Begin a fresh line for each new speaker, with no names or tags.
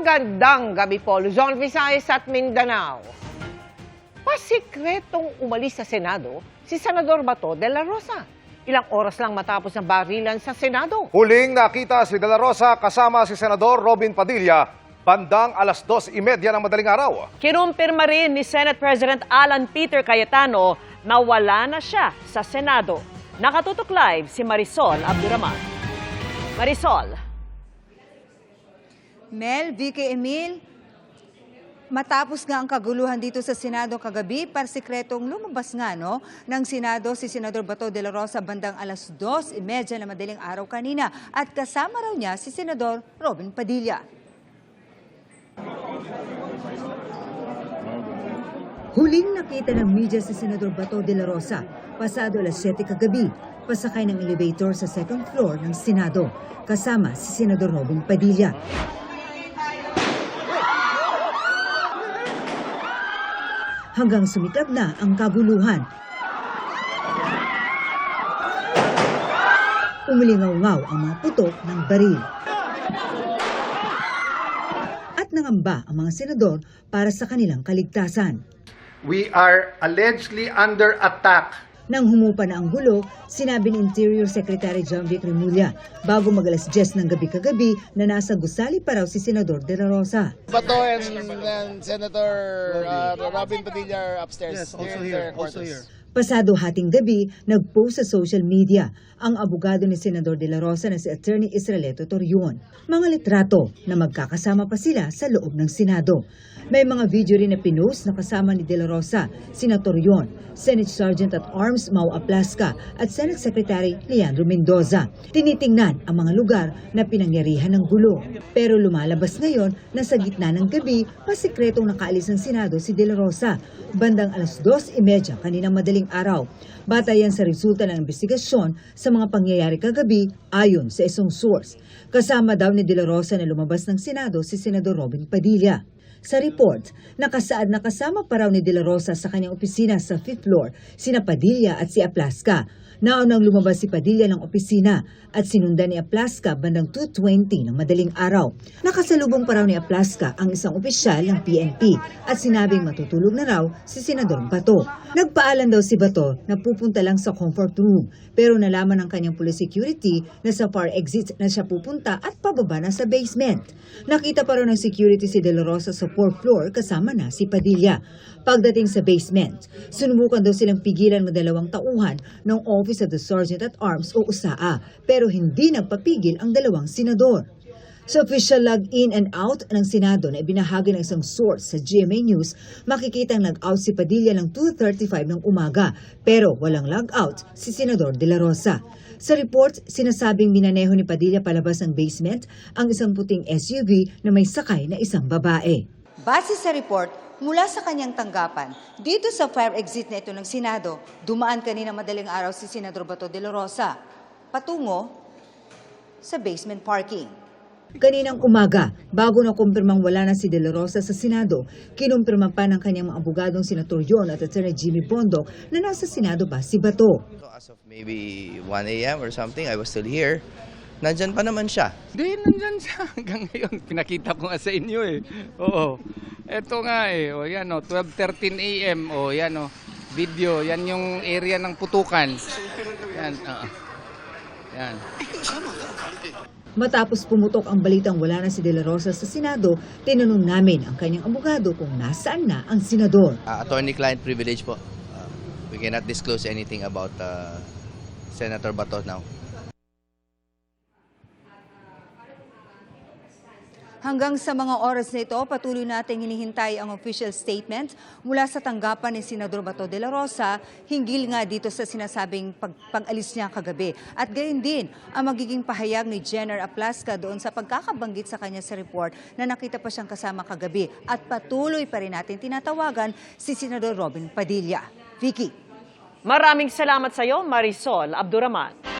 Magandang gabi po, Luzon, Visayas at Mindanao. Pasikretong umalis sa Senado si Senador Bato de la Rosa. Ilang oras lang matapos ang barilan sa Senado.
Huling nakita si De La Rosa kasama si Senador Robin Padilla bandang alas 2:30 ng madaling araw.
Kinumpirma rin ni Senate President Alan Peter Cayetano na wala na siya sa Senado. Nakatutok live si Marisol Abduraman. Marisol.
Mel, Vicky, Emil, matapos nga ang kaguluhan dito sa Senado kagabi, parsikretong lumabas nga ng Senado si Senador Bato de la Rosa bandang alas 2:30 na madaling araw kanina at kasama raw niya si Senador Robin Padilla. Huling nakita ng media si Senador Bato de la Rosa pasado alas 7 kagabi, pasakay ng elevator sa second floor ng Senado, kasama si Senador Robin Padilla. Hanggang sumiklab na ang kaguluhan. Umilingaw-ngaw ang mga putok ng baril. At nangamba ang mga senador para sa kanilang kaligtasan.
We are allegedly under attack.
Nang humupa na ang gulo, sinabi ni Interior Secretary John Vic Remulla bago mag-alas 10 ng gabi kagabi na nasa gusali pa raw si Senador de la Rosa.
Bato and Senator Robin Padilla are upstairs.
Yes, also here.
Pasado hating gabi, nag-post sa social media ang abogado ni Senador de la Rosa na si Attorney Israelito Torion. Mga litrato na magkakasama pa sila sa loob ng Senado. May mga video rin na pinost na kasama ni de la Rosa, Senator Torion, Senate Sergeant at Arms Mau Aplasca at Senate Secretary Leandro Mendoza. Tinitingnan ang mga lugar na pinangyarihan ng gulo. Pero lumalabas ngayon na sa gitna ng gabi, pasikretong nakaalis ng Senado si de la Rosa bandang alas 2:30 kaninang madaling araw. Batayan sa resulta ng investigasyon sa mga pangyayari kagabi ayon sa isang source. Kasama daw ni de la Rosa na lumabas ng Senado si Senador Robin Padilla. Sa report, nakasaad na kasama pa raw ni de la Rosa sa kanyang opisina sa 5th floor sina Padilla at si Aplasca. Naunang lumabas si Padilla ng opisina at sinundan ni Aplasca bandang 2:20 ng madaling araw. Nakasalubong pa raw ni Aplasca ang isang opisyal ng PNP at sinabing matutulog na raw si Senador Bato. Nagpaalam daw si Bato na pupunta lang sa comfort room pero nalaman ng kanyang police security na sa far exit na siya pupunta at pababa na sa basement. Nakita pa raw ng security si De La Rosa sa 4th floor kasama na si Padilla. Pagdating sa basement, sunubukan daw silang pigilan ng dalawang tauhan ng Office of the Sergeant at Arms o USAA pero hindi nagpapigil ang dalawang senador. Sa official log-in and out ng Senado na ibinahagi ng isang source sa GMA News, makikitang log-out si Padilla ng 2:35 ng umaga pero walang log-out si Senador de la Rosa. Sa report, sinasabing minaneho ni Padilla palabas ng basement ang isang puting SUV na may sakay na isang babae. Base sa report, mula sa kanyang tanggapan, dito sa fire exit na ito ng Senado, dumaan kanina madaling araw si Senador Bato de la Rosa, patungo sa basement parking. Kaninang umaga, bago na kumpirmang wala na si De La Rosa sa Senado, kinumpirma pa ng kanyang mga abogadong Senator Yon at Attorney Jimmy Bondoc na nasa Senado pa si Bato.
As of maybe 1 a.m. or something, I was still here. Nandyan pa naman siya.
Hindi, nandyan siya hanggang ngayon. Pinakita ko nga sa inyo eh. Oo. Eto nga eh. O yan o, 12:13 a.m. O yan o, video. Yan yung area ng putukan. Yan. Yan.
Matapos pumutok ang balitang wala na si De La Rosa sa Senado, tinanong namin ang kanyang abogado kung nasaan na ang senador.
Attorney-client privilege po. We cannot disclose anything about Senator Bato now.
Hanggang sa mga oras na ito, patuloy nating hinihintay ang official statement mula sa tanggapan ni Senador Bato de la Rosa hinggil nga dito sa sinasabing pag-alis niya kagabi. At gayon din ang magiging pahayag ni Jenner Aplasca doon sa pagkakabanggit sa kanya sa report na nakita pa siyang kasama kagabi. At patuloy pa rin natin tinatawagan si Senador Robin Padilla. Vicky.
Maraming salamat sa iyo, Marisol Abduraman.